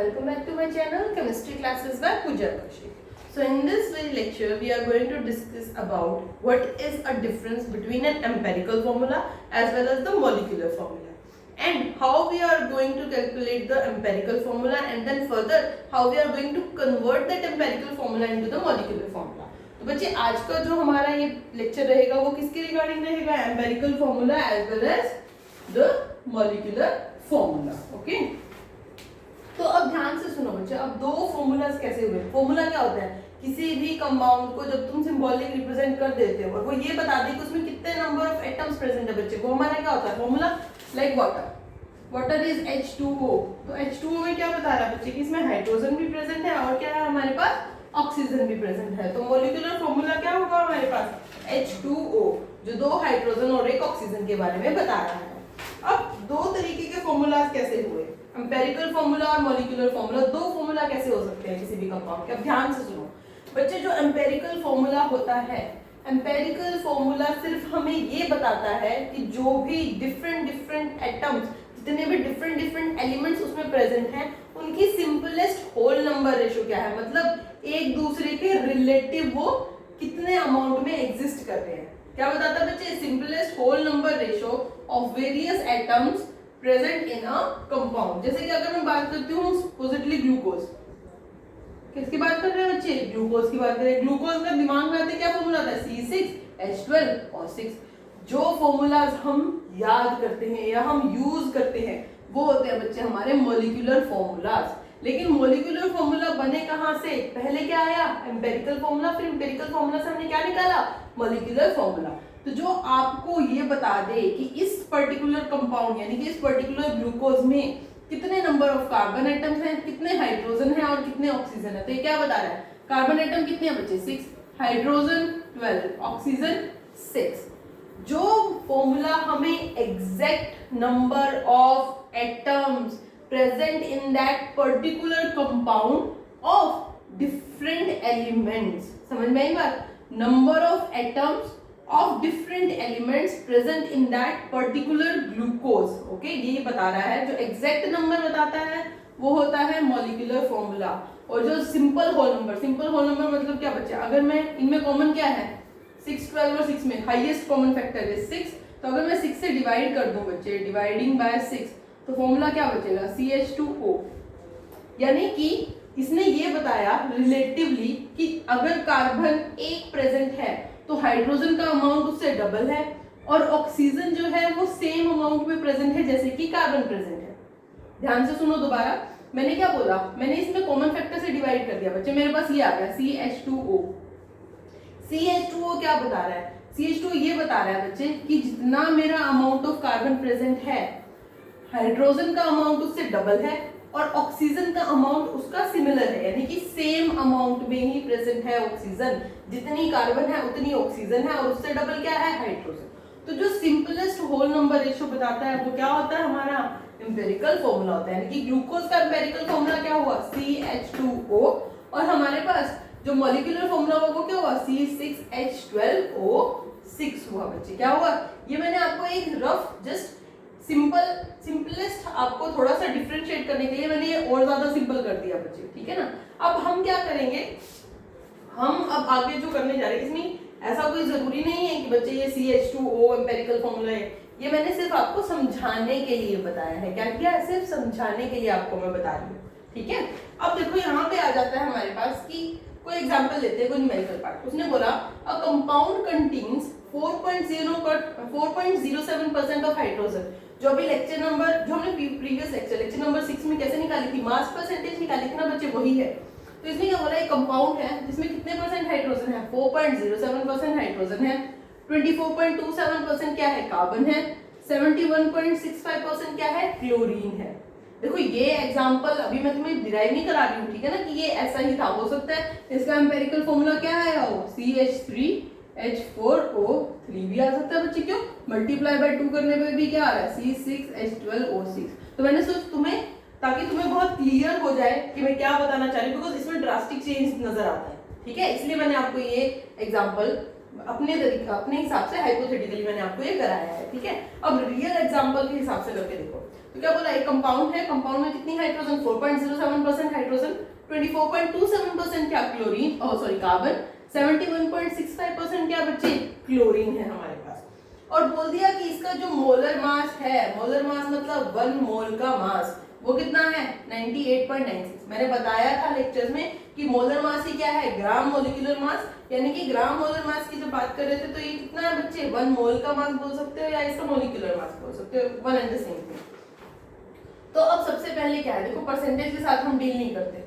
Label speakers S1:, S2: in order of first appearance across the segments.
S1: Welcome back to my channel Chemistry Classes by Pooja Kaushik. So in this very lecture we are going to discuss about what is a difference between an empirical formula as well as the molecular formula and how we are going to calculate the empirical formula and then further how we are going to convert that empirical formula into the molecular formula. तो बच्चे आज का जो हमारा ये lecture रहेगा वो किसके रिगार्डिंग रहेगा? Empirical formula as well as the molecular formula. Okay, तो अब ध्यान से सुनो बच्चे. अब दो फॉर्मूलाज कैसे हुए? फॉर्मूला क्या होता है? किसी भी कंपाउंड को जब तुम सिंबॉलिक रिप्रेजेंट कर देते हो और वो ये बता दे कि उसमें कितने नंबर ऑफ एटम्स प्रेजेंट है बच्चे, वो हमारा क्या होता है? Formula. Like water is H2O. तो H2O में क्या बता रहा है बच्चे कि इसमें हाइड्रोजन भी प्रेजेंट है और क्या है हमारे पास? ऑक्सीजन भी प्रेजेंट है. तो मॉलिक्यूलर फॉर्मूला क्या होगा हमारे पास? H2O, जो दो हाइड्रोजन और एक ऑक्सीजन के बारे में बता रहा है. अब दो तरीके के फॉर्मूलाज कैसे हुए? एम्पेरिकल फॉर्मूला और मॉलिक्यूलर फॉर्मूला. दो फॉर्मूला कैसे हो सकते हैं किसी भी कंपाउंड के? अब ध्यान से सुनो बच्चे. जो एम्पेरिकल फॉर्मूला होता है, एम्पेरिकल फॉर्मूला सिर्फ हमें ये बताता है कि जो भी डिफरेंट एटम्स, जितने भी डिफरेंट एलिमेंट्स उसमें प्रेजेंट हैं, उनकी सिंपलेस्ट होल नंबर रेशियो क्या है, मतलब एक दूसरे के रिलेटिव वो कितने अमाउंट में एग्जिस्ट कर रहे हैं. क्या बताता है बच्चे? Simplest whole number ratio of various atoms present in a compound. जैसे कि अगर मैं बात करती हूँ सपोजिटली ग्लूकोज, किसकी बात कर रहे हैं बच्चे? ग्लूकोज की बात कर रहे हैं. ग्लूकोज का दिमाग में आते क्या फॉर्मूला था? C6H12 और 6. जो फॉर्मूलाज हम याद करते हैं या हम यूज करते हैं वो होते हैं बच्चे हमारे मॉलिक्यूलर फॉर्मूलाज. लेकिन मॉलिक्यूलर फॉर्मूला बने कहां से? पहले क्या आया? Empirical formula. फिर एम्पेरिकल फॉर्मूला से हमने क्या निकाला? Molecular formula. तो जो आपको ये बता दे कि इस पर्टिकुलर कंपाउंड यानी कि इस पर्टिकुलर ग्लूकोज में कितने नंबर ऑफ कार्बन एटम्स हैं, कितने हाइड्रोजन हैं और कितने ऑक्सीजन है, तो ये क्या बता रहा है? कार्बन एटम कितने हैं बच्चे? 6, हाइड्रोजन 12, ऑक्सीजन 6. जो फॉर्मूला हमें exact number of atoms present in that particular compound of different elements, समझ में आई बात? Number of atoms of different elements present in that particular glucose. okay, ये बता रहा है. जो एग्जैक्ट नंबर बताता है वो होता है मॉलिक्यूलर फॉर्मूला. और जो सिंपल होल नंबर मतलब क्या बच्चे? अगर मैं इनमें कॉमन क्या है? 6, 12 और 6 में हाईएस्ट कॉमन फैक्टर है 6. तो अगर मैं 6 से डिवाइड कर दूं बच्चे, डिवाइडिंग बाय 6, तो फॉर्मूला क्या बचेगा? CH2O. यानी कि इसने ये बताया रिलेटिवली कि अगर कार्बन एक प्रेजेंट है तो हाइड्रोजन का अमाउंट उससे डबल है और ऑक्सीजन जो है वो सेम अमाउंट में प्रेजेंट है जैसे कि कार्बन प्रेजेंट है. ध्यान से सुनो दोबारा. मैंने क्या बोला? मैंने इसमें कॉमन फैक्टर से डिवाइड कर दिया बच्चे. मेरे पास ये आ गया CH2O. CH2O क्या बता रहा है? CH2O ये बता रहा है बच्चे कि जितना मेरा अमाउंट ऑफ कार्बन प्रेजेंट है, हाइड्रोजन का अमाउंट उससे डबल है और ऑक्सीजन का अमाउंट उसका सिमिलर है, यानी कि सेम अमाउंट में ही प्रेजेंट है ऑक्सीजन. जितनी कार्बन है उतनी ऑक्सीजन है और उससे डबल क्या है? हाइड्रोजन. तो जो सिंपलेस्ट होल नंबर रेशियो बताता है वो क्या होता है? हमारा एम्पेरिकल फॉर्मूला होता है. यानी कि ग्लूकोज का एम्पेरिकल फॉर्मूला क्या हुआ? CH2O. और हमारे पास जो मॉलिक्यूलर फॉर्मूला हुआ वो क्या हुआ? C6H12O6 हुआ बच्चे. क्या हुआ? ये मैंने आपको एक रफ जस्ट सिंपलेस्ट आपको थोड़ा सा डिफरेंशिएट करने के लिए मैंने ये और ज्यादा सिंपल कर दिया बच्चे. ठीक है ना? अब हम क्या करेंगे? हम अब आगे जो करने जा रहे हैं इसमें ऐसा कोई जरूरी नहीं है कि बच्चे ये CH2O एम्पेरिकल फॉर्मूला है. ये मैंने सिर्फ आपको समझाने के लिए बताया है. क्या किया? सिर्फ समझाने के लिए आपको मैं बता रही हूँ. ठीक है? अब देखो यहाँ पे आ जाता है हमारे पास कि कोई एग्जांपल लेते हैं, कोई न्यूमेरिकल पार्ट. उसने बोला a compound contains 4.07% of hydrogen. जो अभी लेक्चर नंबर जो हमने प्रीवियस लेक्चर नंबर 6 में कैसे निकाली थी? मास परसेंटेज निकाली थी ना बच्चे, वही है. तो इसमें क्या बोला? एक कंपाउंड है जिसमें कितने परसेंट हाइड्रोजन है? 4.07% हाइड्रोजन है. 24.27% क्या है? कार्बन है. 71.65% क्या है? क्लोरीन है. देखो ये एग्जांपल अभी मैं तुम्हें डिराइव नहीं करा रही हूँ, ठीक है ना, कि ये ऐसा ही था. हो सकता है इसका एम्पेरिकल फॉर्मूला क्या आएगा? वो CH3H4O3 भी आ सकता है बच्चे. क्यों? मल्टीप्लाई बाय 2 करने पे भी क्या आ रहा है? C6H12O6. तो मैंने सोचा तुम्हें, ताकि तुम्हें बहुत क्लियर हो जाए कि मैं क्या बताना चाह रही हूँ, बिकॉज इसमें ड्रास्टिक चेंज नजर आता है. ठीक है? इसलिए मैंने आपको ये एग्जांपल अपने तरीके अपने हिसाब से हाइपोथेटिकली मैंने आपको ये कराया है, ठीक है। अब रियल एग्जांपल के हिसाब से करके देखो। तो क्या बोला, एक कंपाउंड है, कंपाउंड में कितनी हाइड्रोजन 4.07% हाइड्रोजन, 24.27% क्या क्लोरीन, सॉरी कार्बन, 71.65% क्या बच्चे क्लोरीन है हमारे पास। और बोल दिया कि इसका जो मोलर मास है, मोलर मास मतलब 1 मोल का मास, वो कितना है 98.96। मैंने बताया था लेक्चर्स में कि मोलर मास ही क्या है, ग्राम मोलिकुलर मास, यानी कि ग्राम मोलर मास की जब बात कर रहे थे तो ये कितना है बच्चे 1 मोल का मास बोल सकते हो या इसका मोलिकुलर मास बोल सकते हो, one and the same thing. तो अब सबसे पहले क्या है, देखो परसेंटेज के साथ हम डील नहीं करते,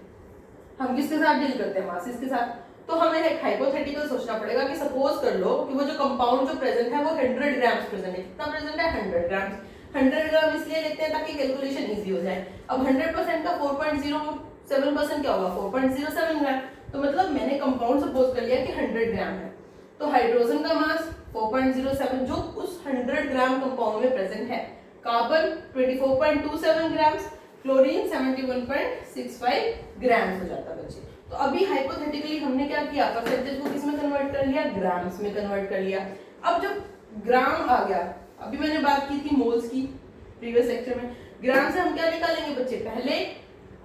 S1: हम किसके साथ डील करते हैं, मासेस के साथ। तो हमें एक हाइपोथेटिकल सोचना पड़ेगा कि सपोज कर लो कि वो जो कंपाउंड जो प्रेजेंट है वो 100 ग्राम्स प्रेजेंट है। कितना प्रेजेंट है 100 ग्राम्स। 100 ग्राम इसलिए लेते हैं ताकि कैलकुलेशन इजी हो जाए। अब 100% का 4.07% क्या होगा 4.07 ग्राम। तो मतलब मैंने कंपाउंड सपोज कर लिया कि 100 ग्राम है, तो हाइड्रोजन का मास 4.07 जो उस 100 ग्राम कंपाउंड में प्रेजेंट है, कार्बन 24.27 ग्राम्स, क्लोरीन 71.65 ग्राम्स हो जाता है बच्चे। तो अभी हाइपोथेटिकली हमने क्या किया, परसेंटेज को किस में कन्वर्ट कर लिया, ग्राम्स में कन्वर्ट कर लिया। अब जब ग्राम आ गया, अभी मैंने बात की थी मोल्स की प्रीवियस लेक्चर में, ग्राम से हम क्या निकालेंगे बच्चे, पहले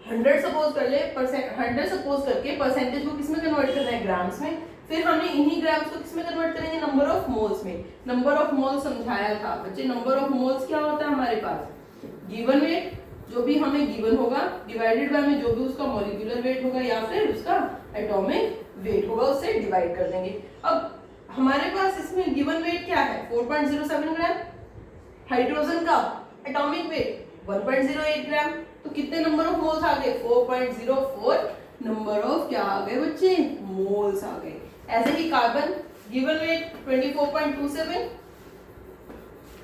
S1: 100 सपोज कर ले, 100 सपोज करके परसेंटेज को किस में कन्वर्ट करना है, ग्राम्स में। फिर हमें इन्हीं ग्राम्स को किस में कन्वर्ट करेंगे, नंबर ऑफ मोल्स में। नंबर ऑफ मोल्स समझाया था बच्चे, नंबर ऑफ मोल्स क्या होता है हमारे पास, गिवन वेट, जो भी हमें गिवन होगा, डिवाइडेड बाय में जो भी उसका मॉलिक्यूलर वेट होगा या फिर उसका एटॉमिक वेट होगा, उससे डिवाइड कर देंगे। अब हमारे पास इसमें गिवन वेट क्या है 4.07 ग्राम, हाइड्रोजन का एटॉमिक वेट 1.08 ग्राम, तो कितने नंबर ऑफ मोल्स आ गए 4.04 नंबर ऑफ क्या आ गए बच्चे, मोल्स आ गए। ऐसे ही कार्बन गिवन वेट 24.27,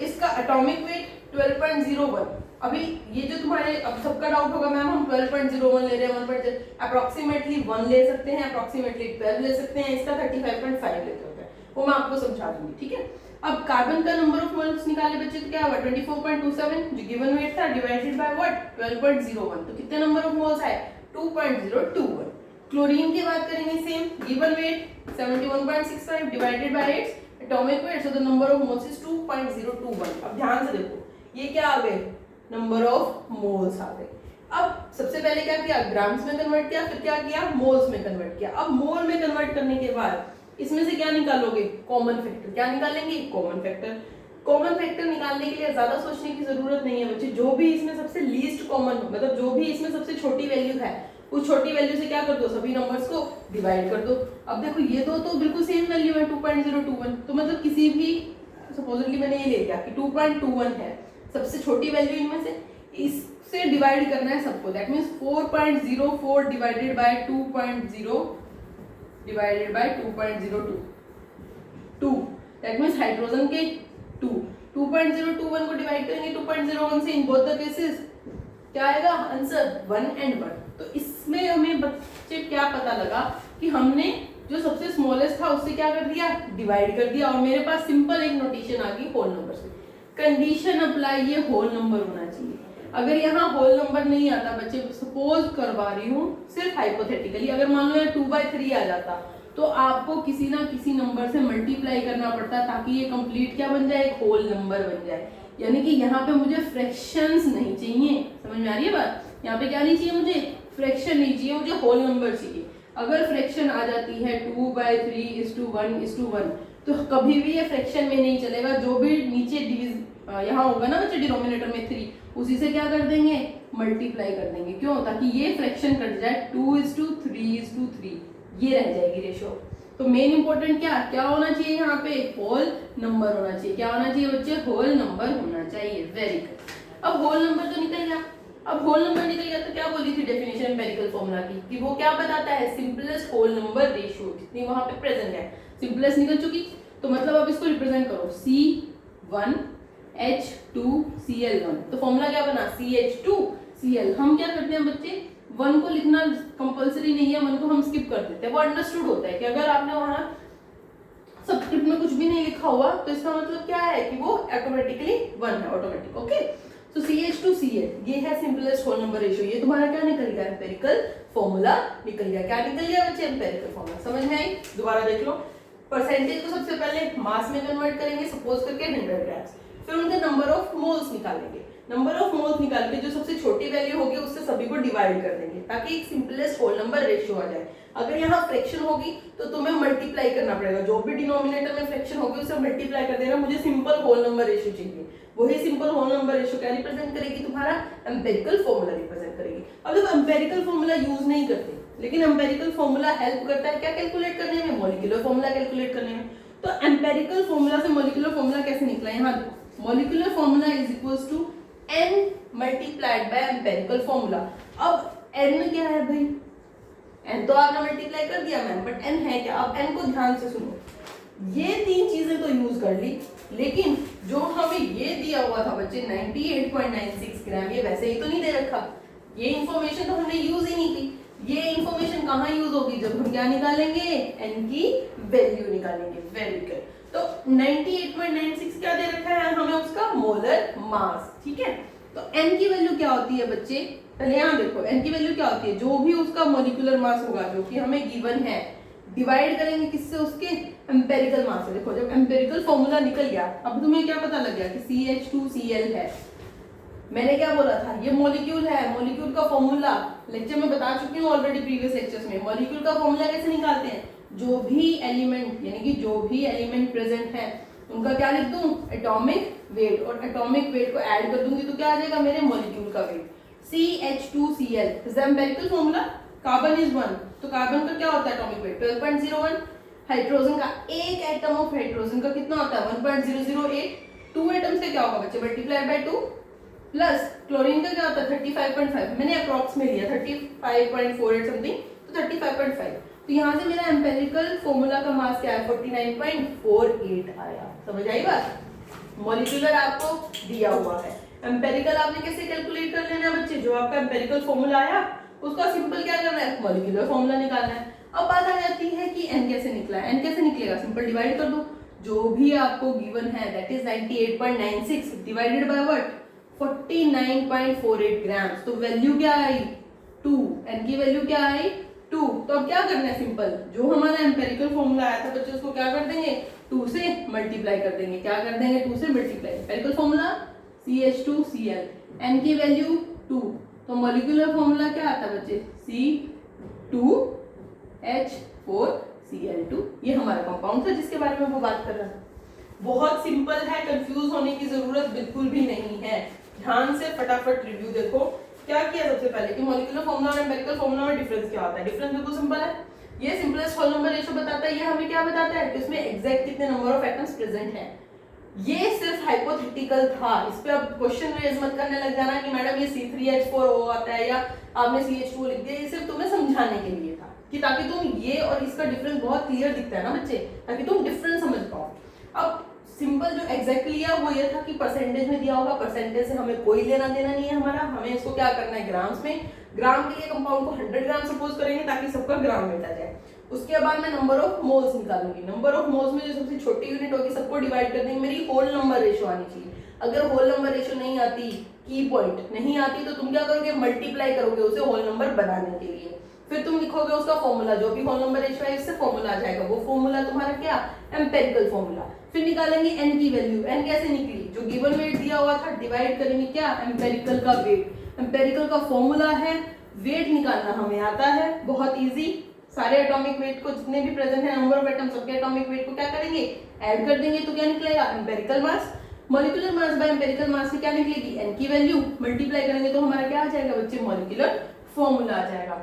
S1: इसका एटॉमिक वेट 12.01। अभी ये जो तुम्हारे अब सबका डाउट होगा मैम हम 12.01 ले रहे हैं, 1.0 अप्रोक्सीमेटली 1 ले सकते हैं, अप्रोक्सीमेटली 12 ले सकते हैं, इसका 35.5 लेते होते हैं, वो मैं आपको समझा दूंगी, ठीक है। अब कार्बन का नंबर ऑफ मोल्स निकाले बच्चे तो क्या हुआ 24.27 जो गिवन वेट था डिवाइडेड बाय व्हाट 12.01, तो कितने नंबर ऑफ मोल्स आए 2.021। क्लोरीन की बात करेंगे same, given weight 71.65 divided by its atomic weight, so the number of moles is 2.021। अब ध्यान से देखो ये क्या आ गए, नंबर ऑफ मोल्स आ गए। अब सबसे पहले क्या किया, ग्राम्स में कन्वर्ट किया, फिर क्या किया मोल्स में कन्वर्ट किया। अब मोल में कन्वर्ट करने के बाद इसमें से क्या निकालोगे, कॉमन फैक्टर। क्या निकालेंगे, कॉमन फैक्टर। कॉमन फैक्टर निकालने के लिए ज्यादा सोचने की जरूरत नहीं है बच्चे, जो भी इसमें सबसे लीस्ट कॉमन मतलब जो भी इसमें सबसे छोटी वैल्यू है उस छोटी वैल्यू से क्या कर दो, सभी नंबर्स को डिवाइड कर दो। अब देखो ये दो तो बिल्कुल सेम वैल्यू है 2.021, तो मतलब किसी भी सपोजिटली मैंने ये ले लिया कि 2.21 है सबसे छोटी वैल्यू इनमें से, इससे डिवाइड करना है सबको, that means 4.04 divided by 2.0 divided by 2.02 2, that means hydrogen के 2 2.021 को डिवाइड करेंगे 2.01 से, इन बोथ द केसेस क्या आएगा आंसर 1 and 1। तो इसमें हमें बच्चे क्या पता लगा कि हमने जो सबसे स्मॉलेस्ट था उससे क्या कर दिया, डिवाइड कर दिया, और मेरे पास सिंपल एक नोटेशन आ गई होल नंबर से। कंडीशन अप्लाई, ये होल नंबर होना चाहिए। अगर यहाँ होल नंबर नहीं आता बच्चे, सपोज करवा रही हूँ सिर्फ हाइपोथेटिकली, अगर मान लो 2/3 आ जाता तो आपको किसी ना किसी नंबर से मल्टीप्लाई करना पड़ता ताकि ये कंप्लीट क्या बन जाए, एक होल नंबर बन जाए। यानी कि यहाँ पे मुझे फ्रैक्शंस नहीं चाहिए, समझ में आ रही है बात, यहाँ पे क्या नहीं चाहिए मुझे, फ्रैक्शन नहीं चाहिए, मुझे होल नंबर चाहिए। अगर फ्रैक्शन आ जाती है 2/3:1:1 तो कभी भी ये फ्रैक्शन में नहीं चलेगा, जो भी नीचे यहाँ होगा ना बच्चे डिनोमिनेटर में 3, उसी से क्या कर देंगे, मल्टीप्लाई कर देंगे। क्यों, ताकि ये फ्रैक्शन कट जाए 2:3:3, ये रह जाएगी रेशो। तो मेन इंपॉर्टेंट क्या होना चाहिए यहाँ पे, होल नंबर होना चाहिए। क्या होना चाहिए बच्चे, होल नंबर होना चाहिए। Very good. अब होल नंबर तो निकल गया, अब होल नंबर निकल गया तो क्या बोली थी डेफिनेशन एम्पिरिकल फॉर्मूला की, कि वो क्या बताता है, सिंपलेस्ट होल नंबर रेशियो जितनी वहां पे प्रेजेंट है, सिंपलेस्ट निकल चुकी। तो मतलब अब इसको रिप्रेजेंट करो C1H2Cl1, तो फॉर्मूला क्या बना CH2Cl। हम क्या करते हैं बच्चे, 1 को लिखना कंपलसरी नहीं है, 1 को हम स्किप कर देते हैं, वो अंडरस्टूड होता है कि अगर आपने वहां सबस्क्रिप्ट में कुछ भी नहीं लिखा हुआ तो इसका मतलब क्या है कि वो ऑटोमेटिकली 1 है, ऑटोमेटिक। ओके, तो CH2Cl ये है सिंपलेस्ट होल नंबर रेशियो। ये तुम्हारा क्या निकल गया, एम्पिरिकल फॉर्मूला निकल गया। क्या निकल गया बच्चे, एम्पिरिकल फॉर्मूला। समझ में आई, दोबारा देख लो। परसेंटेज को सबसे पहले मास में कन्वर्ट करेंगे, सपोज करके 100 ग्राम्स, फिर उनके नंबर ऑफ मोल्स निकालेंगे, नंबर ऑफ मोल्स निकाल के जो सबसे छोटी वैल्यू होगी उससे सभी को डिवाइड कर देंगे ताकि एक सिंपलेस्ट होल नंबर रेशियो आ जाए। अगर यहाँ फ्रैक्शन होगी तो तुम्हें मल्टीप्लाई करना पड़ेगा, जो भी डिनोमिनेटर में फ्रैक्शन होगी उसे मल्टीप्लाई कर देना। मुझे सिंपल होल नंबर रेशियो चाहिए, वही सिंपल होल नंबर रेशियो क्या रिप्रेजेंट करेगी, तुम्हारा एम्पिरिकल फॉर्मूला रिप्रेजेंट करेगी। अब देखो एम्पिरिकल फॉर्मूला यूज नहीं करते, लेकिन एम्पिरिकल फॉर्मूला हेल्प करता है क्या कैलकुलेट करने में, मॉलिक्यूलर फॉर्मूला कैलकुलेट करने में। तो एम्पिरिकल फॉर्मूला से मॉलिक्यूलर फॉर्मूला कैसे निकला, यहाँ देखो molecular formula is equals to n multiplied by empirical formula. अब n क्या है भाई, n तो आपने मल्टीप्लाई कर दिया मैम, बट n है क्या। अब n को ध्यान से सुनो, ये तीन चीजें तो यूज कर ली, लेकिन जो हमें ये दिया हुआ था बच्चे 98.96 ग्राम, ये वैसे ही तो नहीं दे रखा, ये इंफॉर्मेशन तो हमने यूज ही नहीं की। ये इंफॉर्मेशन कहाँ यूज होगी, जब हम क्या निकालेंगे, n की वैल्यू निकालेंगे। Very good. तो 98.96 क्या दे रखा है हमें, उसका मोलर मास, ठीक है। तो n की वैल्यू क्या होती है बच्चे, पहले यहाँ देखो n की वैल्यू क्या होती है, जो भी उसका मॉलिक्यूलर मास होगा जो कि हमें गिवन है, डिवाइड करेंगे किससे, उसके एम्पिरिकल मास से। देखो जब एम्पिरिकल फॉर्मूला निकल गया, अब तुम्हें क्या पता लग गया कि CH2Cl है। मैंने क्या बोला था, ये मॉलिक्यूल है, मॉलिक्यूल का फॉर्मूला लेक्चर में बता चुकी हूँ ऑलरेडी प्रीवियस लेक्चर्स में। मॉलिक्यूल का फॉर्मूला कैसे निकालते हैं, जो भी एलिमेंट यानी कि जो भी एलिमेंट प्रेजेंट है उनका क्या लिख दूं, एटॉमिक वेट, और एटॉमिक वेट को ऐड कर दूंगी तो क्या आ जाएगा मेरे मॉलिक्यूल का weight. CH2Cl is the empirical formula, carbon is 1, तो कार्बन का क्या होता है एटॉमिक वेट 12.01, हाइड्रोजन का एक एटम ऑफ हाइड्रोजन का कितना होता है 1.008, 2 एटम्स का क्या होगा बच्चे मल्टीप्लाई बाय 2, प्लस क्लोरीन का क्या होता है 35.5, मैंने अप्रॉक्स में लिया 35.48 समथिंग, तो 35.5। तो यहाँ से मेरा एम्पिरिकल फॉर्मूला का मास क्या है 49.48 आया। समझ आई बात, मॉलिक्यूलर आपको दिया हुआ है, एम्पिरिकल आपने कैसे कैलकुलेट कर लेना है बच्चे, जो आपका एम्पिरिकल फॉर्मूला आया उसका सिंपल क्या करना है, मॉलिक्यूलर फॉर्मूला निकालना है। अब बात आ जाती है कि n कैसे निकला है, n कैसे निकलेगा, सिंपल डिवाइड कर दो, जो भी आपको गिवन है that is 98.96 divided by what 49.48 grams, तो वैल्यू क्या आई 2, n की वैल्यू क्या आई 2। तो अब क्या करना है, सिंपल जो हमारा एम्पिरिकल फॉर्मूला आया था बच्चे उसको क्या कर देंगे 2 से मल्टीप्लाई कर देंगे, क्या कर देंगे 2 से multiply, empirical formula CH2Cl, n की वैल्यू 2, तो मॉलिक्यूलर फॉर्मूला क्या आता है बच्चे C2H4Cl2, ये हमारा कंपाउंड था जिसके बारे में वो बात कर रहा था। बहुत सिंपल है, कंफ्यूज होने की जरूरत बिल्कुल भी नहीं है। ध्यान से फटाफट रिव्यू देखो, क्या किया सबसे पहले कि मॉलिक्यूलर फॉर्मूला और एम्पिरिकल फॉर्मूला में डिफरेंस क्या होता है। डिफरेंस बिल्कुल सिंपल है, ये सिंपलेस्ट होल नंबर रेशियो बताता है, ये हमें क्या बताता है कि इसमें एग्जैक्ट कितने नंबर ऑफ एटम्स प्रेजेंट हैं। ये सिर्फ हाइपोथेटिकल था, इस पे अब क्वेश्चन रेज मत करने लग जाना कि मैडम ये C3H4O आता है या आपने CH2 लिख दिया, ये सिर्फ तुम्हें समझाने के लिए था कि ताकि तुम ये और इसका डिफरेंस बहुत क्लियर दिखता है ना बच्चे, ताकि तुम डिफरेंस समझ पाओ। अब सिंपल जो एग्जैक्ट लिया वो ये था कि परसेंटेज में दिया होगा, परसेंटेज से हमें कोई लेना देना नहीं है हमारा, हमें इसको क्या करना है ग्राम्स में, ग्राम के लिए कंपाउंड को 100 ग्राम सपोज करेंगे ताकि सबका ग्राम में आ जाए। उसके बाद मैं नंबर ऑफ मोल्स निकालूंगी, नंबर ऑफ मोल्स में जो सबसे छोटी यूनिट होगी सबको डिवाइड कर देंगे, मेरी होल नंबर रेशियो आनी चाहिए। अगर होल नंबर रेशियो नहीं आती, की पॉइंट नहीं आती, तो तुम क्या करोगे मल्टीप्लाई करोगे उसे होल नंबर बनाने के लिए, फिर तुम लिखोगे उसका फॉर्मूला, जो भी होल नंबर रेशियो है इससे फॉर्मूला आ जाएगा, वो फॉर्मूला तुम्हारा क्या एम्पिरिकल फॉर्मूला। फिर निकालेंगे n की वैल्यू, n कैसे निकली, जो गिवन वेट दिया हुआ था डिवाइड करेंगे क्या एम्पिरिकल का वेट, एम्पिरिकल का फॉर्मूला है, वेट निकालना हमें आता है, बहुत इजी। सारे एटॉमिक वेट को जितने भी प्रेजेंट है नंबर ऑफ एटम सबके एटॉमिक वेट को क्या करेंगे ऐड कर देंगे, तो क्या निकलेगा empirical mass, molecular mass by empirical mass से क्या निकलेगी n की वैल्यू, मल्टीप्लाई करेंगे तो हमारा क्या आ जाएगा बच्चे मॉलिक्यूलर फॉर्मूला आ जाएगा।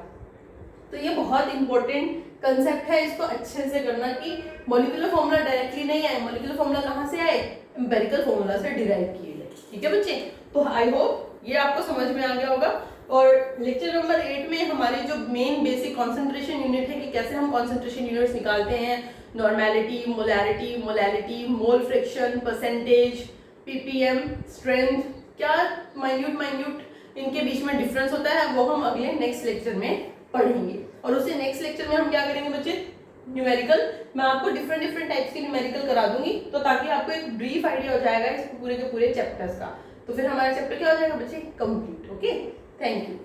S1: तो ये बहुत इंपॉर्टेंट कंसेप्ट है, इसको अच्छे से करना कि मॉलिक्यूलर फॉर्मूला डायरेक्टली नहीं आए, मॉलिक्यूलर फॉर्मूला कहाँ से आए एम्पिरिकल फॉर्मूला से डिराइव किए गए। ठीक है बच्चे, तो आई होप ये आपको समझ में आ गया होगा। और लेक्चर नंबर 8 में हमारी जो मेन बेसिक कंसंट्रेशन यूनिट है कि कैसे हम कंसंट्रेशन यूनिट्स निकालते हैं, normality, molarity, molality, mole fraction, percentage, ppm, strength, क्या माइन्यूट इनके बीच में डिफरेंस होता है, वो हम अगले नेक्स्ट लेक्चर में पढ़ेंगे। और उसी नेक्स्ट लेक्चर में हम क्या करेंगे बच्चे न्यूमेरिकल, मैं आपको डिफरेंट टाइप्स के न्यूमेरिकल करा दूंगी, तो ताकि आपको एक ब्रीफ आइडिया हो जाएगा इस पूरे के पूरे चैप्टर्स का। तो फिर हमारा चैप्टर क्या हो जाएगा बच्चे कंप्लीट। Okay, thank you.